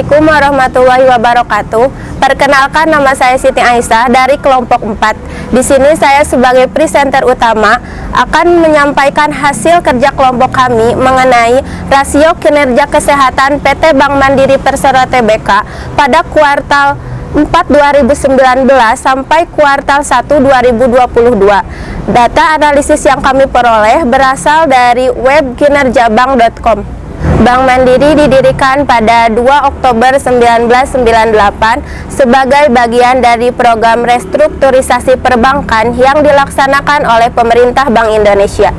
Assalamualaikum warahmatullahi wabarakatuh. Perkenalkan, nama saya Siti Aisyah dari kelompok 4. Di sini saya sebagai presenter utama akan menyampaikan hasil kerja kelompok kami mengenai rasio kinerja kesehatan PT Bank Mandiri Persero Tbk pada kuartal 4 2019 sampai kuartal 1 2022. Data analisis yang kami peroleh berasal dari web kinerjabank.com. Bank Mandiri didirikan pada 2 Oktober 1998 sebagai bagian dari program restrukturisasi perbankan yang dilaksanakan oleh pemerintah Bank Indonesia.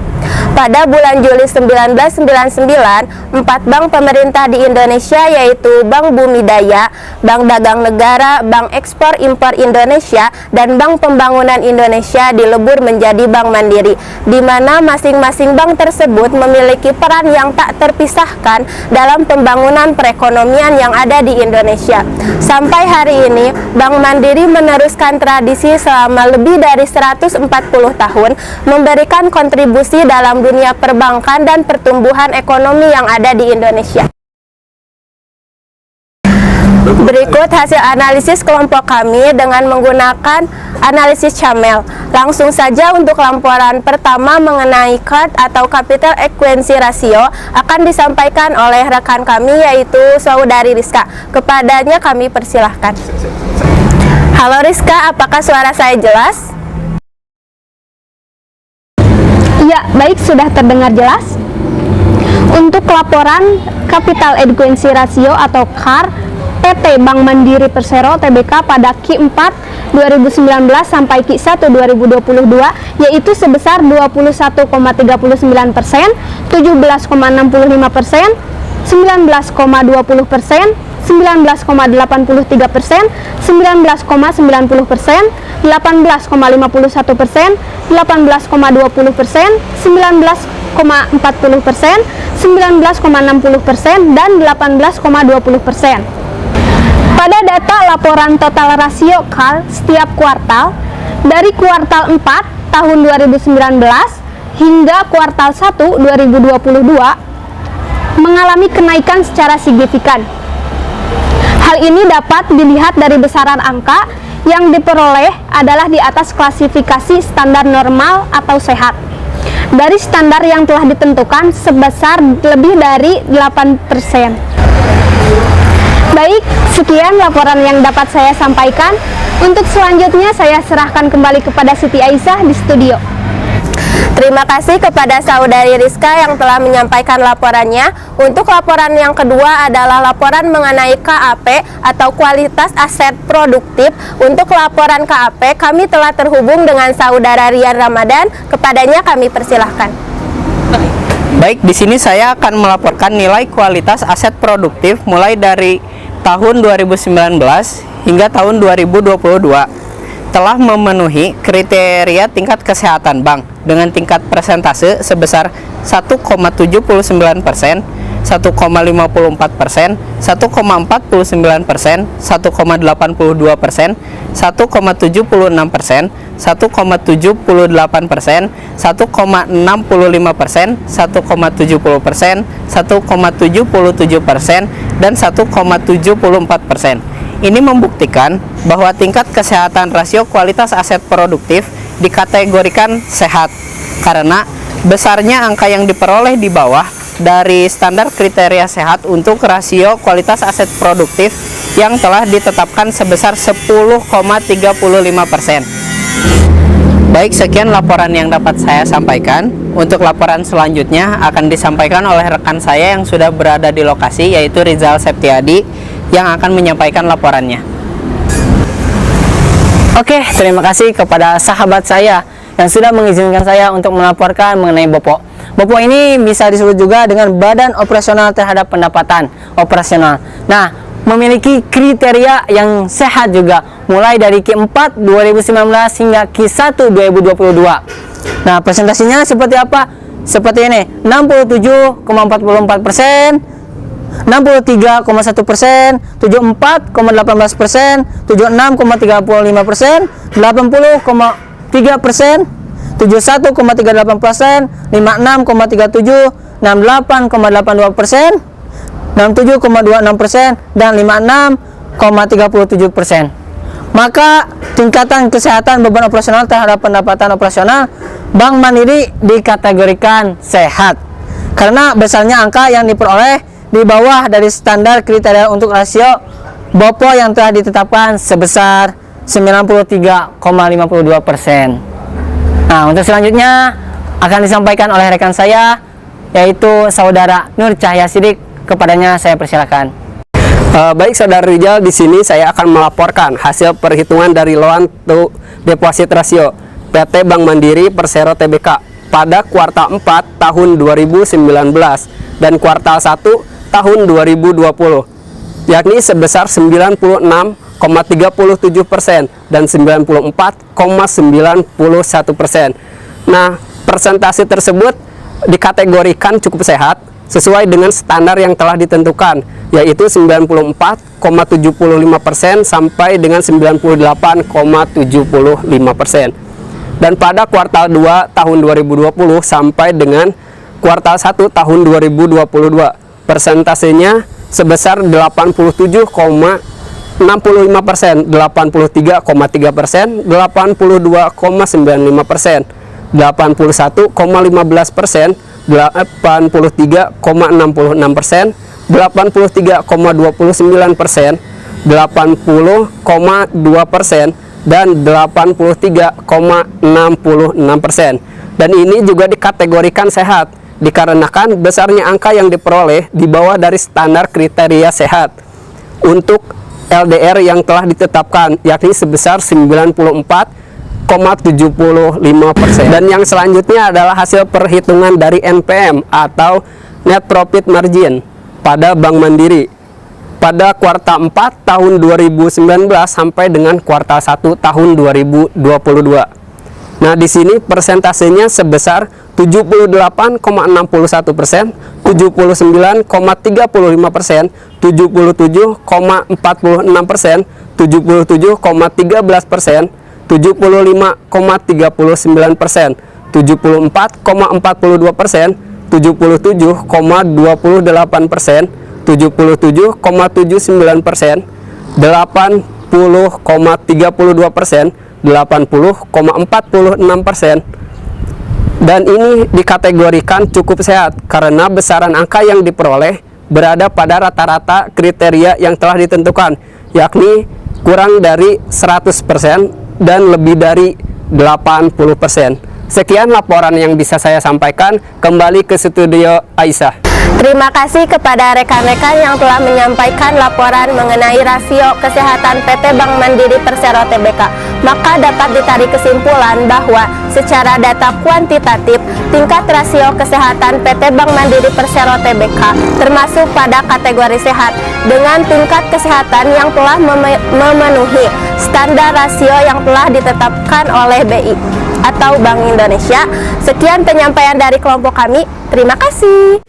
Pada bulan Juli 1999, 4 bank pemerintah di Indonesia yaitu Bank Bumi Daya, Bank Dagang Negara, Bank Ekspor Impor Indonesia, dan Bank Pembangunan Indonesia dilebur menjadi Bank Mandiri, di mana masing-masing bank tersebut memiliki peran yang tak terpisahkan dalam pembangunan perekonomian yang ada di Indonesia. Sampai hari ini, Bank Mandiri meneruskan tradisi selama lebih dari 140 tahun, memberikan kontribusi dalam dunia perbankan dan pertumbuhan ekonomi yang ada di Indonesia. Berikut hasil analisis kelompok kami dengan menggunakan analisis Camel. Langsung saja untuk laporan pertama mengenai CARD atau Capital Adequacy Ratio akan disampaikan oleh rekan kami yaitu Saudari Rizka. Kepadanya kami persilahkan. Halo Rizka, apakah suara saya jelas? Ya, baik, sudah terdengar jelas. Untuk laporan Capital Adequacy Ratio atau CAR PT Bank Mandiri Persero Tbk pada Q4 2019 sampai Q1 2022 yaitu sebesar 21,39%, 17,65%, 19,20%, 19,83%, 19,90%, 18,51%, 18,20%, 19,40%, 19,60%, dan 18,20%. Pada data laporan total rasio CAR setiap kuartal, dari kuartal 4 tahun 2019 hingga kuartal 1 2022 mengalami kenaikan secara signifikan. Hal ini dapat dilihat dari besaran angka yang diperoleh adalah di atas klasifikasi standar normal atau sehat. Dari standar yang telah ditentukan sebesar lebih dari 8%. Baik, sekian laporan yang dapat saya sampaikan. Untuk selanjutnya saya serahkan kembali kepada Siti Aisyah di studio. Terima kasih kepada Saudari Rizka yang telah menyampaikan laporannya. Untuk laporan yang kedua adalah laporan mengenai KAP atau kualitas aset produktif. Untuk laporan KAP, kami telah terhubung dengan Saudara Rian Ramadan. Kepadanya kami persilahkan. Baik, di sini saya akan melaporkan nilai kualitas aset produktif mulai dari tahun 2019 hingga tahun 2022. Telah memenuhi kriteria tingkat kesehatan bank dengan tingkat persentase sebesar 1,79%, 1,54%, 1,49%, 1,82%, 1,76%, 1,78%, 1,65%, 1,70%, 1,77%, dan 1,74%. Ini membuktikan bahwa tingkat kesehatan rasio kualitas aset produktif dikategorikan sehat karena besarnya angka yang diperoleh di bawah dari standar kriteria sehat untuk rasio kualitas aset produktif yang telah ditetapkan sebesar 10,35%. Baik, sekian laporan yang dapat saya sampaikan. Untuk laporan selanjutnya akan disampaikan oleh rekan saya yang sudah berada di lokasi yaitu Rizal Septiadi yang akan menyampaikan laporannya. Oke, terima kasih kepada sahabat saya yang sudah mengizinkan saya untuk melaporkan mengenai BOPO. BOPO ini bisa disebut juga dengan Badan Operasional Terhadap Pendapatan Operasional. Nah, memiliki kriteria yang sehat juga mulai dari Q4 2019 hingga Q1 2022. Nah, presentasinya seperti apa? Seperti ini, 67,44%, 63,1%, 74,18%, 76,35%, 80,3%, 71,38%, 56,37%, 68,82%, 67,26% dan 56,37%. Maka tingkatan kesehatan beban operasional terhadap pendapatan operasional Bank Mandiri dikategorikan sehat karena besarnya angka yang diperoleh di bawah dari standar kriteria untuk rasio BOPO yang telah ditetapkan sebesar 93,52%. Nah, untuk selanjutnya akan disampaikan oleh rekan saya, yaitu Saudara Nur Cahya Sidik. Kepadanya saya persilakan. Baik Saudara Rijal, di sini saya akan melaporkan hasil perhitungan dari loan to deposit ratio PT Bank Mandiri Persero Tbk pada kuartal 4 tahun 2019 dan kuartal 1 tahun 2020, yakni sebesar 96,37% dan 94,91%. Nah, persentase tersebut dikategorikan cukup sehat sesuai dengan standar yang telah ditentukan, yaitu 94,75% sampai dengan 98,75%. Dan pada kuartal 2 tahun 2020 sampai dengan kuartal 1 tahun 2022, persentasenya sebesar 87,65%, 83,3%, 82,95%, 81,15%, 83,66%, 83,29%, 80,2%, dan 83,66%. Dan ini juga dikategorikan sehat dikarenakan besarnya angka yang diperoleh di bawah dari standar kriteria sehat untuk LDR yang telah ditetapkan, yakni sebesar 94,75%. Dan yang selanjutnya adalah hasil perhitungan dari NPM atau Net Profit Margin pada Bank Mandiri pada kuartal 4 tahun 2019 sampai dengan kuartal 1 tahun 2022. Nah, di sini persentasenya sebesar 78,61%, 79,35%, 77,46%, 77,13%, 75,39%, 74,42%, 77,28%, 77,79%, 80,32%, 80,46%. Dan ini dikategorikan cukup sehat karena besaran angka yang diperoleh berada pada rata-rata kriteria yang telah ditentukan, yakni kurang dari 100% dan lebih dari 80%. Sekian laporan yang bisa saya sampaikan. Kembali ke studio Aisyah. Terima kasih kepada rekan-rekan yang telah menyampaikan laporan mengenai rasio kesehatan PT Bank Mandiri Persero Tbk. Maka dapat ditarik kesimpulan bahwa secara data kuantitatif, tingkat rasio kesehatan PT Bank Mandiri Persero Tbk termasuk pada kategori sehat dengan tingkat kesehatan yang telah memenuhi standar rasio yang telah ditetapkan oleh BI atau Bank Indonesia. Sekian penyampaian dari kelompok kami. Terima kasih.